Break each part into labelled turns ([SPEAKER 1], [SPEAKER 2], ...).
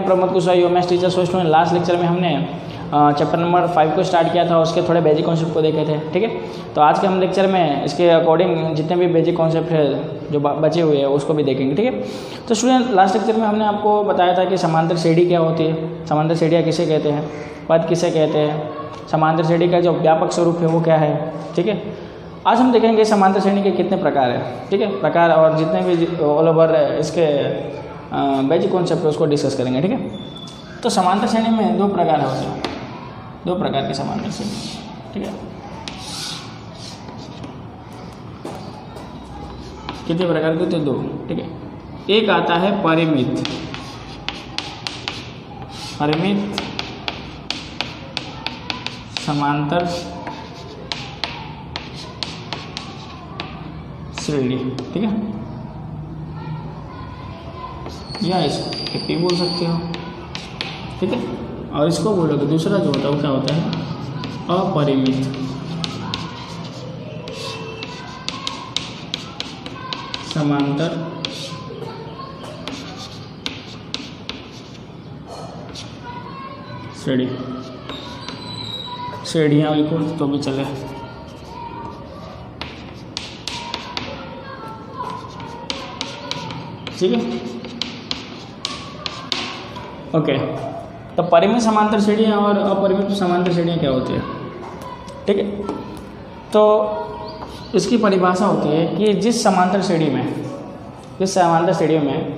[SPEAKER 1] Pramod Kushwaha UMS teacher so student. Last lecture में हमने chapter number 5 को स्टार्ट किया था, उसके थोड़े बेसिक कॉन्सेप्ट को देखे थे। ठीक है, तो आज के हम लेक्चर में इसके अकॉर्डिंग जितने भी बेसिक कॉन्सेप्ट है जो बचे हुए हैं उसको भी देखेंगे। ठीक है, तो स्टूडेंट लास्ट लेक्चर में हमने आपको बताया था कि समांतर श्रेणी क्या होती है, समांतर श्रेणियाँ किसे कहते हैं, पद किसे कहते हैं, समांतर श्रेणी का जो व्यापक स्वरूप है वो क्या है। ठीक है, आज हम देखेंगे समांतर श्रेणी के कितने प्रकार है। ठीक है, प्रकार और जितने भी ऑल ओवर इसके बेसिक कॉन्सेप्ट है उसको डिस्कस करेंगे। ठीक है, तो समांतर श्रेणी में दो प्रकार होते हैं, दो प्रकार की समांतर श्रेणी। ठीक है, कितने प्रकार के होते हैं? दो। ठीक है, एक आता है परिमित, परिमित समांतर श्रेणी। ठीक है, या इसको पी बोल सकते हो। ठीक है, और इसको बोलोगे दूसरा जो होता है वो क्या होता है? अपरिमित समांतर श्रेणी। श्रेणियाँ लिखो तो भी चले। ठीक है, ओके। तो परिमित समांतर श्रेणियाँ और अपरिमित समांतर श्रेणियाँ क्या होती है? ठीक है, तो इसकी परिभाषा होती है कि जिस समांतर श्रेणी में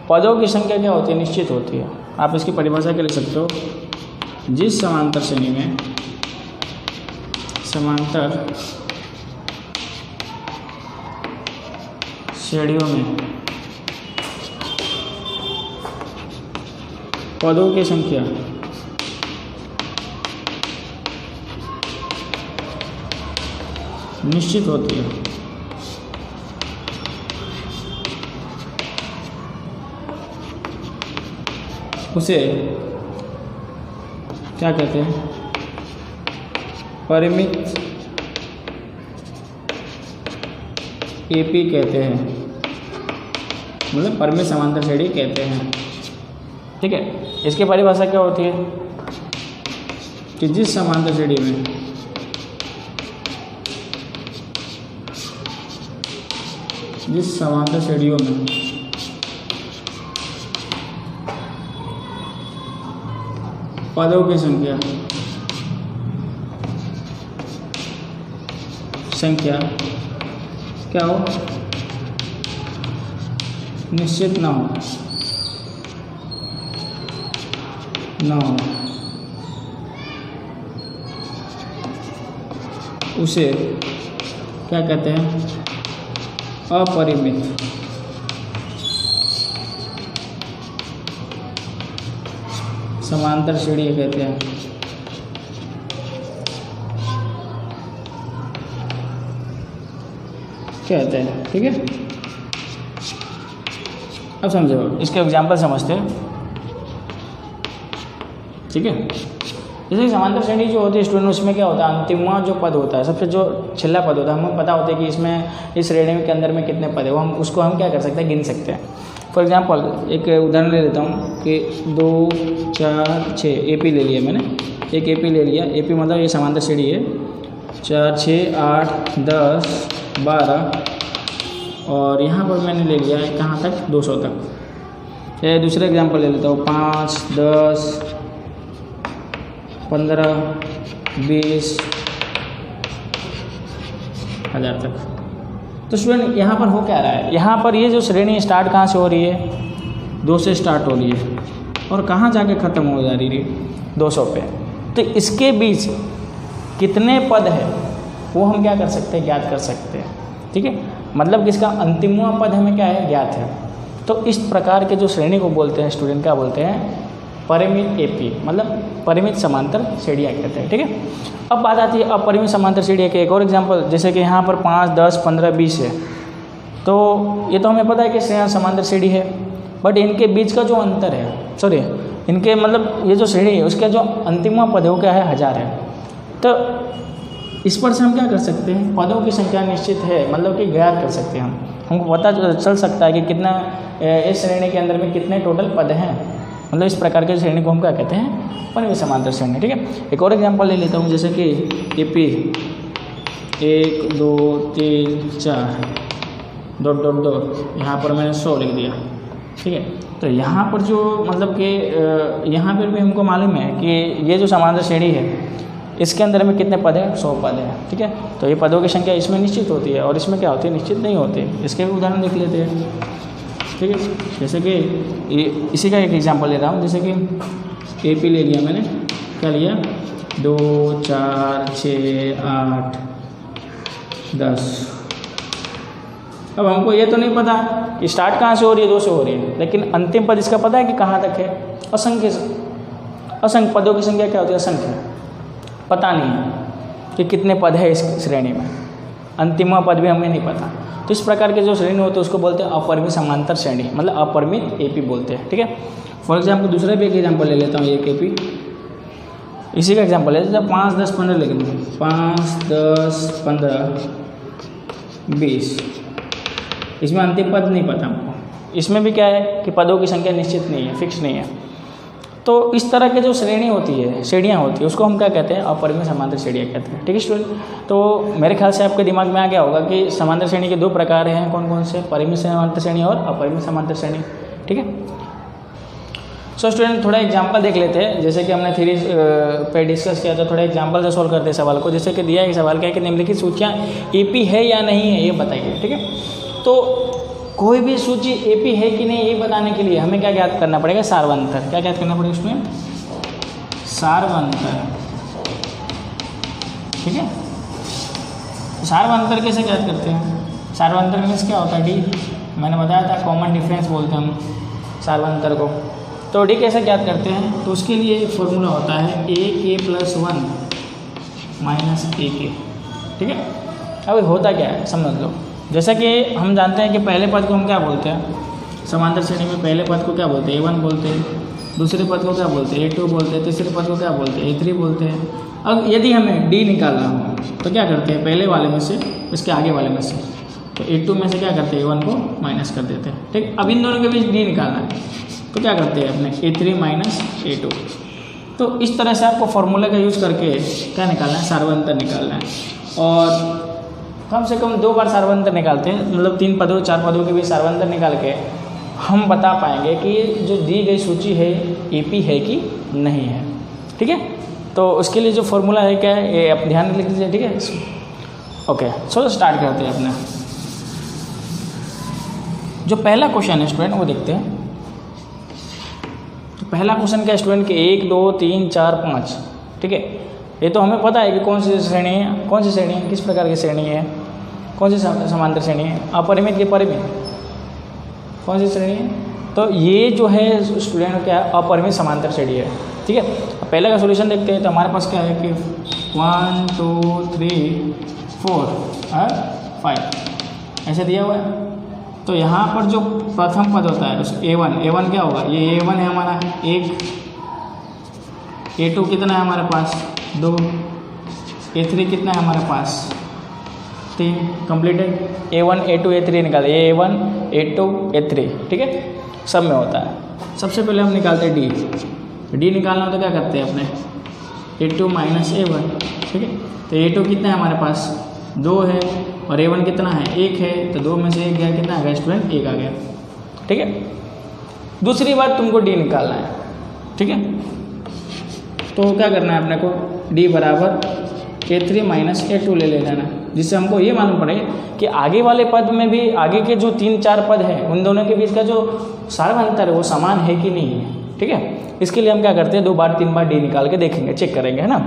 [SPEAKER 1] पदों की संख्या क्या होती है? निश्चित होती है। आप इसकी परिभाषा क्या लिख सकते हो? जिस समांतर श्रेणी में समांतर श्रेणियों में पदों की संख्या निश्चित होती है, उसे क्या कहते हैं? परिमित एपी कहते हैं, मतलब परिमित समांतर श्रेणी कहते हैं। ठीक है, इसकी परिभाषा क्या होती है कि जिस समांतर श्रेणी में श्रेणियों में पदों की संख्या क्या हो? निश्चित ना हो, उसे क्या कहते हैं? अपरिमित समांतर श्रेणी कहते हैं। कहते हैं। ठीक है, अब समझो, इसके एग्जाम्पल समझते हैं। ठीक है, जैसे समांतर श्रेणी जो होती है स्टूडेंट, उसमें क्या होता है? अंतिमवा जो पद होता है, सबसे जो छिल्ला पद होता है, हमें पता होता है कि इसमें इस श्रेणी के अंदर में कितने पद है, वो उसको हम क्या कर सकते हैं? गिन सकते हैं। फॉर एग्जांपल एक उदाहरण ले लेता हूँ कि 2 4 6 एपी ले लिया मैंने, एक एपी ले लिया। एपी मतलब ये समांतर श्रेणी है। 4 6 8 10 12 और यहाँ पर मैंने ले लिया है कहाँ तक? 200 तक। ये दूसरा एग्जांपल ले लेता हूँ 5 10 15 20 हज़ार तक। तो स्टूडेंट यहाँ पर हो क्या रहा है? यहाँ पर ये जो श्रेणी स्टार्ट कहाँ से हो रही है? 2 से स्टार्ट हो रही है और कहाँ जाके ख़त्म हो जा रही है? 200 पे। तो इसके बीच कितने पद है वो हम क्या कर सकते हैं? ज्ञात कर सकते हैं। ठीक है, मतलब कि इसका अंतिमवा पद हमें क्या है? ज्ञात है। तो इस प्रकार के जो श्रेणी को बोलते हैं स्टूडेंट, क्या बोलते हैं? परिमित एपी, मतलब परिमित समांतर श्रेणियाँ कहते हैं। ठीक है, अब बात आती है अपरिमित समांतर श्रेणियाँ के एक और एग्जांपल, जैसे कि यहाँ पर 5 10 15 20 है। तो ये तो हमें पता है कि समांतर श्रेणी है, बट इनके बीच का जो अंतर है, सॉरी इनके मतलब ये जो श्रेणी है उसका जो अंतिम पद है वो क्या है? 1000 है। तो इस पर से हम क्या कर सकते हैं, पदों की संख्या निश्चित है मतलब कि ज्ञात कर सकते हैं हमको पता चल सकता है कि कितना इस श्रेणी के अंदर में कितने टोटल पद हैं। मतलब इस प्रकार के श्रेणी को हम क्या कहते हैं, परिमित समांतर श्रेणी। ठीक है, एक और एग्जांपल ले लेता हूँ, जैसे कि AP 1 2 3 4 डॉट डॉट डॉट, यहाँ पर मैंने 100 लिख दिया। ठीक है, तो यहाँ पर जो मतलब कि यहाँ पर भी हमको मालूम है कि ये जो समांतर श्रेणी है इसके अंदर में कितने पद हैं, 100 पद हैं। ठीक है, तो ये पदों की संख्या इसमें निश्चित होती है और इसमें क्या होती है, निश्चित नहीं होती। इसके भी उदाहरण देख लेते हैं। ठीक है, जैसे कि इसी का एक एग्जांपल ले रहा हूँ, जैसे कि AP ले लिया मैंने, क्या लिया 2 4 6 8 10। अब हमको ये तो नहीं पता कि स्टार्ट कहाँ से हो रही है, 2 से हो रही है, लेकिन अंतिम पद इसका पता है कि कहाँ तक है। असंख्य पदों की संख्या क्या होती है, असंख्य, पता नहीं कि कितने पद है इस श्रेणी में, अंतिम पद भी हमें नहीं पता। तो इस प्रकार के जो श्रेणी होते हैं उसको बोलते हैं अपरिमित समांतर श्रेणी, मतलब अपरिमित AP बोलते हैं। ठीक है, फॉर एग्जाम्पल दूसरा भी एक एग्जाम्पल ले लेता हूँ, एक AP इसी का एग्जाम्पल है, जैसे 5 10 15 लिख लूँ, 5 10 15 20, इसमें अंतिम पद नहीं पता हमको। इसमें भी क्या है कि पदों की संख्या निश्चित नहीं है, फिक्स नहीं है। तो इस तरह के जो श्रेणियाँ होती है उसको हम क्या कहते हैं, अपरिमित समांतर श्रेणियाँ कहते हैं। ठीक है स्टूडेंट, तो मेरे ख्याल से आपके दिमाग में आ गया होगा कि समांतर श्रेणी के 2 प्रकार हैं, कौन कौन से, परिमित समांतर श्रेणी और अपरिमित समांतर श्रेणी। ठीक है, सो स्टूडेंट थोड़ा एग्जांपल देख लेते हैं, जैसे कि हमने थ्योरी पे डिस्कस किया, तो थोड़ा एग्जांपल से सॉल्व करते हैं सवाल को। जैसे कि दिया है सवाल क्या है कि निम्नलिखित सूचियाँ AP है या नहीं है, ये बताइए। ठीक है, तो कोई भी सूची AP है कि नहीं ये बताने के लिए हमें क्या ज्ञात करना पड़ेगा, सार्वंतर। क्या ज्ञात करना पड़ेगा उसमें, सार्वंतर। ठीक है, तो सार्वंतर कैसे ज्ञात करते हैं, सार्वंतर मीन्स क्या होता है, D मैंने बताया था, कॉमन डिफरेंस बोलते हैं हम सार्वंतर को। तो D कैसे ज्ञात करते हैं, तो उसके लिए एक फॉर्मूला होता है AK + 1 - AK। ठीक है, अब होता क्या है समझ लो। जैसा कि हम जानते हैं कि पहले पद को हम क्या बोलते हैं, समांतर श्रेणी में पहले पद को क्या बोलते हैं, A1 बोलते हैं, दूसरे पद को क्या बोलते हैं, A2 बोलते हैं, तीसरे पद को क्या बोलते हैं, A3 बोलते हैं। अब यदि हमें D निकालना हो तो क्या करते हैं, पहले वाले में से इसके आगे वाले में से, तो A2 में से क्या करते हैं, A1 को माइनस कर देते हैं। ठीक, अब इन दोनों के बीच D निकालना है तो क्या करते हैं अपने, A3 - A2। तो इस तरह से आपको फॉर्मूला का यूज़ करके क्या निकालना है, सार्वंतर निकालना है। और कम से कम 2 बार सार्वंतर निकालते हैं, मतलब 3 पदों 4 पदों के बीच सार्वंतर निकाल के हम बता पाएंगे कि जो दी गई सूची है AP है कि नहीं है। ठीक है, तो उसके लिए जो फॉर्मूला है क्या है, ये आप ध्यान में लिख लीजिए। ठीक है, ओके, चलो स्टार्ट करते हैं अपने। जो पहला क्वेश्चन है स्टूडेंट वो देखते हैं। तो पहला क्वेश्चन क्या स्टूडेंट कि 1 2 3 4 5। ठीक है, ये तो हमें पता है कि कौन सी श्रेणी है, कौन सी श्रेणी है, किस प्रकार की श्रेणी है, कौन सी समांतर श्रेणी है, अपरिमित की परिमित, कौन सी श्रेणी है। तो ये जो है स्टूडेंट क्या है, अपरिमित समांतर श्रेणी है। ठीक है, पहले का सॉल्यूशन देखते हैं। तो हमारे पास क्या है कि 1 2 3 4 और 5 ऐसे दिया हुआ है। तो यहाँ पर जो प्रथम पद होता है A1 क्या होगा, ये A1 है हमारा 1, A2 कितना है हमारे पास 2, A3 कितना है हमारे पास 3, कंप्लीटेड। A1 A2 A3 निकाले, A1 A2 A3। ठीक है, सब में होता है। सबसे पहले हम निकालते हैं D निकालना हो तो क्या करते हैं अपने, A2 - A1। ठीक है, तो A2 कितना है हमारे पास 2 है और A1 कितना है 1 है, तो 2 में से 1 गया, कितना आ गया स्टूडेंट 1 आ गया। ठीक है, दूसरी बात तुमको D निकालना है। ठीक है, तो क्या करना है अपने को, D = A3 - A2 ले लेना है, जिससे हमको ये मालूम पड़े कि आगे वाले पद में भी, आगे के जो 3 4 पद हैं उन दोनों के बीच का जो सार्वंतर है वो समान है कि नहीं है। ठीक है, इसके लिए हम क्या करते हैं, 2 बार 3 बार D निकाल के देखेंगे, चेक करेंगे, है ना।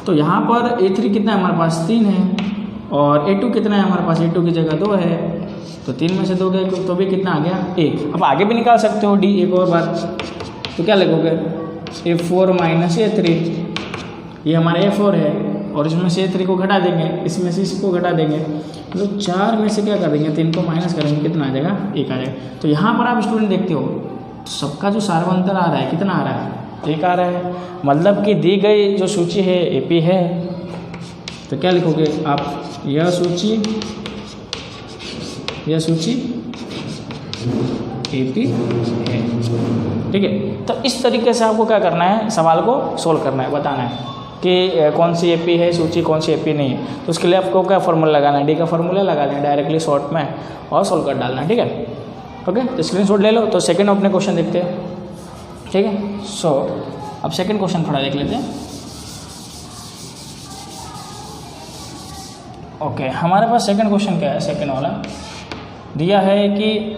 [SPEAKER 1] तो यहाँ पर A3 कितना है हमारे पास 3 है और A2 कितना है हमारे पास, A2 की जगह 2 है, तो 3 में से 2 गए तो भी कितना आ गया 1। अब आगे भी निकाल सकते हो D। एक और बात, तो क्या लिखोगे, A4 - A3, ये हमारा A4 है और इसमें से A3 को घटा देंगे, इसमें से इसको घटा देंगे, तो 4 में से क्या कर देंगे, 3 को माइनस करेंगे, कितना आ जाएगा 1 आ जाएगा। तो यहाँ पर आप स्टूडेंट देखते हो सबका जो सार्वंतर आ रहा है कितना आ रहा है, 1 आ रहा है। मतलब कि दी गई जो सूची है AP है। तो क्या लिखोगे आप, यह सूची AP है। ठीक है, तो इस तरीके से आपको क्या करना है, सवाल को सोल्व करना है, बताना है कि कौन सी AP है सूची, कौन सी AP नहीं है। तो उसके लिए आपको क्या फॉर्मूला लगाना है, D का फॉर्मूला लगा दें डायरेक्टली शॉर्ट में और सोल्व कर डालना है। ठीक है, ओके, तो स्क्रीनशॉट ले लो। तो सेकंड अपने क्वेश्चन देखते हैं। ठीक है, सो अब सेकंड क्वेश्चन थोड़ा देख लेते हैं। ओके, हमारे पास सेकंड क्वेश्चन क्या है, सेकंड वाला दिया है कि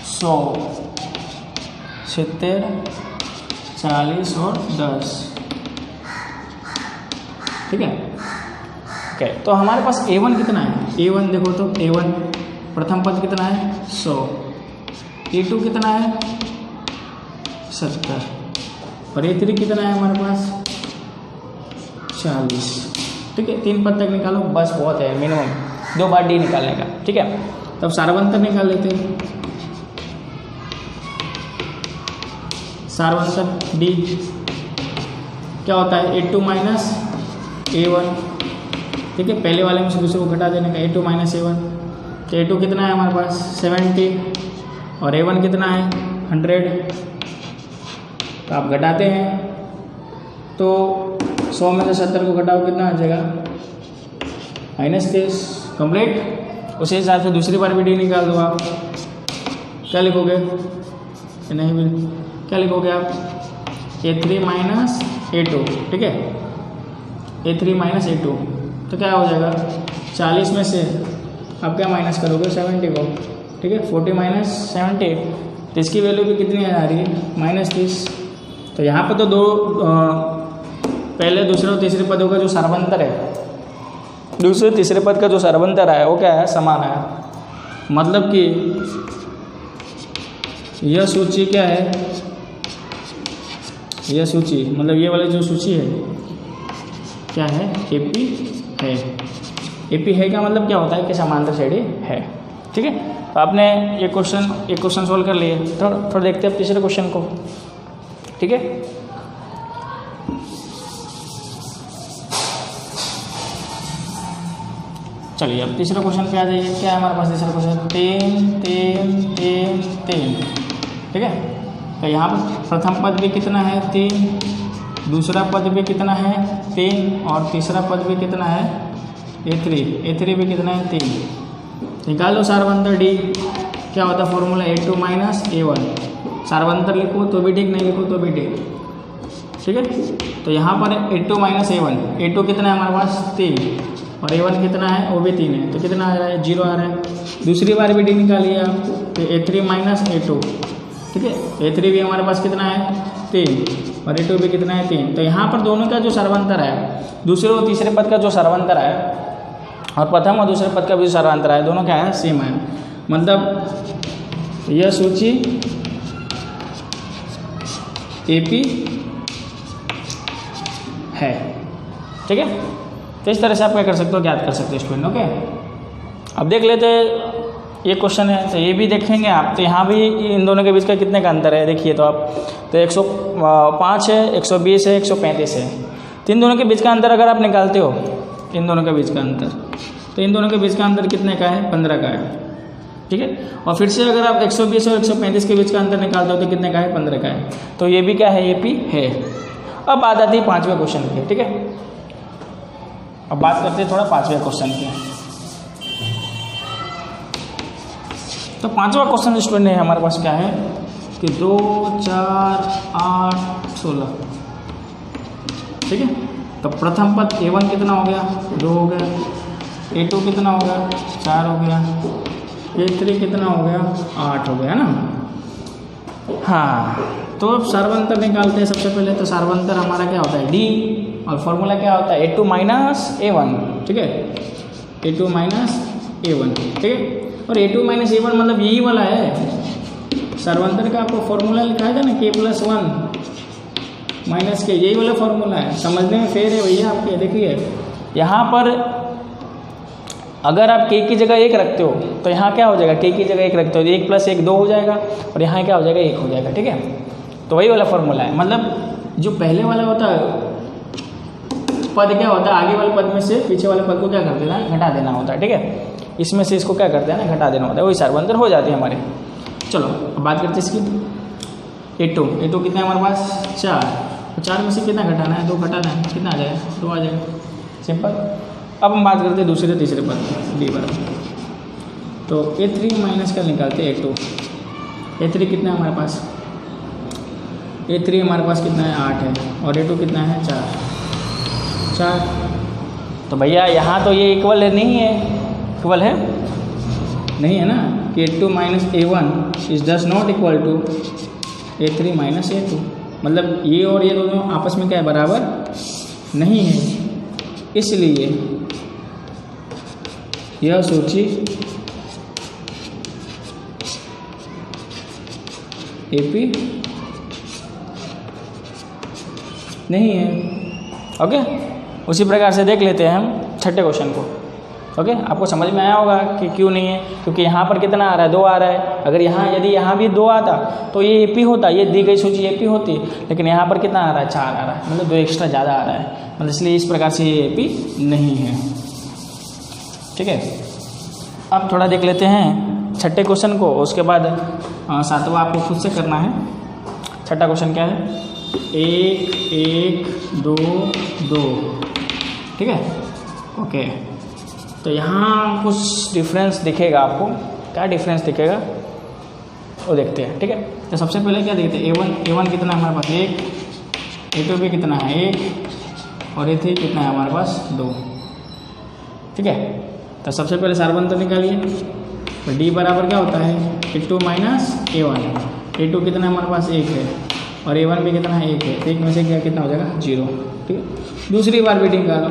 [SPEAKER 1] 100, 70, 40 और 10। ठीक है, ओके, तो हमारे पास A1 कितना है, A1 देखो तो A1 प्रथम पद कितना है 100, A2 कितना है 70 और A3 कितना है हमारे पास 40। ठीक है, 3 पद तक निकालो बस, बहुत है, मिनिमम 2 बार D निकालने का। ठीक है, तब सारवंतर निकाल लेते हैं। सारवंतर D क्या होता है, A2 माइनस A1। ठीक है, पहले वाले में से दूसरे को घटा देने का, A2 माइनस A1। तो A2 कितना है हमारे पास 70 और A1 कितना है 100। तो आप घटाते हैं तो 100 में से 70 को घटाओ, कितना आ जाएगा -30 कंप्लीट। उसी हिसाब से दूसरी बार भी D निकाल दो आप। क्या लिखोगे, नहीं क्या लिखोगे आप, A3 माइनस A2। ठीक है, A3 माइनस A2 तो क्या हो जाएगा, 40 में से आप क्या माइनस करोगे 70 को। ठीक है, 40 माइनस 70, तो इसकी वैल्यू भी कितनी आ रही है -30। तो यहाँ पर तो दो पहले दूसरे और तीसरे पदों का जो सारवंतर है, दूसरे तीसरे पद का जो सारवंतर है वो क्या है, समान है। मतलब कि यह सूची क्या है, यह सूची मतलब ये वाली जो सूची है क्या है, AP है। AP है का मतलब क्या होता है कि समांतर श्रेणी है। ठीक है, तो आपने एक क्वेश्चन सोल्व कर लिए। थोड़ा देखते हैं अब तीसरे क्वेश्चन को। ठीक है, चलिए अब तीसरा क्वेश्चन पे आ जाइए। क्या है हमारे पास तीसरा क्वेश्चन, 3। ठीक है, तो यहाँ पर प्रथम पद भी कितना है 3, दूसरा पद भी कितना है 3 और तीसरा पद भी कितना है A3 भी कितना है 3। निकालो सारवंतर D। क्या होता है फॉर्मूला, A2 माइनस A1। सारवंतर लिखो तो भी ठीक, नहीं लिखो तो भी ठीक। ठीक है, तो यहाँ पर A2 माइनस A1, A2 कितना है हमारे पास 3 और A1 कितना है, वो भी 3 है, तो कितना आ रहा है 0 आ रहा है। दूसरी बार भी D निकालिए आप, तो A3 माइनस A2। ठीक है, A3 भी हमारे पास कितना है 3 और A2 भी कितना है 3। तो यहाँ पर दोनों का जो सारवंतर है, दूसरे और तीसरे पद का जो सारवंतर है और प्रथम और दूसरे पद का भी सारवंतर है, दोनों क्या है सेम है। मतलब यह सूची AP है। ठीक है, तो इस तरह से आप क्या कर सकते हो, ज्ञात कर सकते हो स्टूडेंट। ओके, अब देख लेते ये क्वेश्चन है, तो ये भी देखेंगे आप। तो यहाँ भी इन दोनों के बीच का कितने का अंतर है देखिए तो आप, तो 105 है, 120 है, 135 है। तो इन दोनों के बीच का अंतर अगर आप निकालते हो, इन दोनों के बीच का अंतर, तो इन दोनों के बीच का अंतर कितने का है 15 का है। ठीक है, और फिर से अगर आप 120 और 135 के बीच का अंतर निकालते हो तो कितने का है 15 का है। तो ये भी क्या है, AP है। अब बात आती है 5वें क्वेश्चन की। ठीक है, अब बात करते हैं थोड़ा 5वें क्वेश्चन की। तो 5वां क्वेश्चन स्टूडेंट है हमारे पास क्या है कि 2, 4, 8, 16। ठीक है, तो प्रथम पद A1 कितना हो गया 2 हो गया, A2 कितना हो गया 4 हो गया, A3 कितना हो गया 8 हो गया ना। हाँ, तो अब सारवंतर निकालते हैं सबसे पहले। तो सारवंतर हमारा क्या होता है D और फॉर्मूला क्या होता है A2 माइनस A1। ठीक है, A2 माइनस A1। ठीक है, और A2 माइनस A1 मतलब यही वाला है सारवंतर का। आपको फॉर्मूला लिखा है ना K+1 माइनस के, यही वाला फॉर्मूला है। समझने में फेर है भैया आपके। देखिए यहाँ पर अगर आप K की जगह 1 रखते हो तो यहाँ क्या हो जाएगा, K की जगह 1 रखते हो 1 + 1 2 हो जाएगा और यहाँ क्या हो जाएगा 1 हो जाएगा। ठीक है, तो वही वाला फॉर्मूला है। मतलब जो पहले वाला होता है पद क्या होता है, आगे वाले पद में से पीछे वाले पद को क्या कर देना है, घटा देना होता है। ठीक है, इसमें से इसको क्या करते हैं ना, घटा देना होता है, वही सार्वंतर हो जाती है हमारे। चलो अब बात करते हैं इसकी। A2 कितना है हमारे पास 4, तो 4 में से कितना घटाना है, 2 घटाना है, कितना आ जाएगा 2 आ जाएगा, सिंपल। अब हम बात करते हैं दूसरे तीसरे पद की, D बराबर, तो A3 माइनस का निकालते हैं A2। A3 कितना है हमारे पास, A3 हमारे पास कितना है 8 है, और A2 कितना है 4। तो भैया यहाँ तो ये इक्वल नहीं है, इक्वल है नहीं है ना, कि A2 minus A1 is does not equal to A3 minus A2, मतलब ये और ये दोनों आपस में क्या है, बराबर नहीं है। इसलिए यह सूची AP नहीं है। ओके, उसी प्रकार से देख लेते हैं हम छठे क्वेश्चन को। ओके, आपको समझ में आया होगा कि क्यों नहीं है, क्योंकि यहाँ पर कितना आ रहा है, 2 आ रहा है। अगर यहाँ यदि यहाँ भी 2 आता तो ये AP होता, ये दी गई सूची AP होती, लेकिन यहाँ पर कितना आ रहा है, 4 आ रहा है, मतलब 2 एक्स्ट्रा ज़्यादा आ रहा है, मतलब इसलिए इस प्रकार से ये AP नहीं है। ठीक है, अब थोड़ा देख लेते हैं छठे क्वेश्चन को, उसके बाद सातवां आपको खुद से करना है। छठा क्वेश्चन क्या है, 1 1 2 2। ठीक है, ओके, तो यहाँ कुछ डिफरेंस दिखेगा आपको। क्या डिफरेंस दिखेगा वो देखते हैं। ठीक है, तो सबसे पहले क्या देखते हैं, A1 कितना है हमारे पास 1, A2 भी कितना है 1, और A3 कितना है हमारे पास 2। ठीक है, तो सबसे पहले सार्वंतर निकालिए। तो D बराबर क्या होता है, A2 माइनस A1। A2 कितना है हमारे पास 1 है, और A1 भी कितना है 1 है, तो 1 में से क्या कितना हो जाएगा 0। ठीक है, दूसरी बार भी निकालो,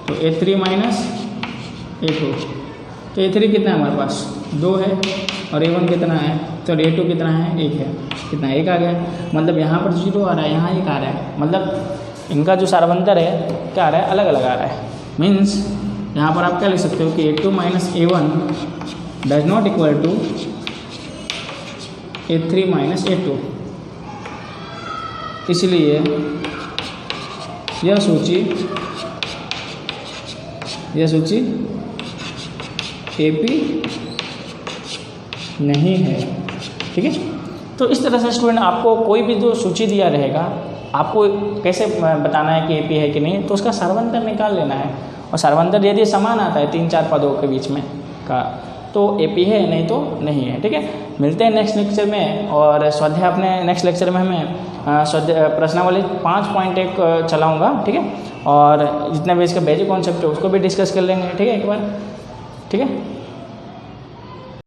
[SPEAKER 1] तो A3 माइनस A2, तो A3 कितना है हमारे पास 2 है, और A1 कितना है, तो A2 कितना है 1 है, कितना 1 आ गया, मतलब यहाँ पर 0 आ रहा है, यहाँ 1 आ रहा है, मतलब इनका जो सार्वंतर है क्या आ रहा है, अलग अलग आ रहा है। मीन्स यहाँ पर आप क्या लिख सकते हो कि A2 minus A1 does not equal to A3 minus A2, इसलिए यह सूची AP नहीं है। ठीक है, तो इस तरह से स्टूडेंट आपको कोई भी जो सूची दिया रहेगा, आपको कैसे बताना है कि AP है कि नहीं, तो उसका सार्वंतर निकाल लेना है, और सार्वंतर यदि समान आता है 3-4 पदों के बीच में का, तो AP है, नहीं तो नहीं है। ठीक है, मिलते हैं नेक्स्ट लेक्चर में, और स्वाध्याय अपने नेक्स्ट लेक्चर में हमें स्वाध्याय प्रश्नावली 5.1 चलाऊँगा। ठीक है, और जितने भी इसका बेसिक कॉन्सेप्ट है उसको भी डिस्कस कर लेंगे। ठीक है, एक बार। ठीक है।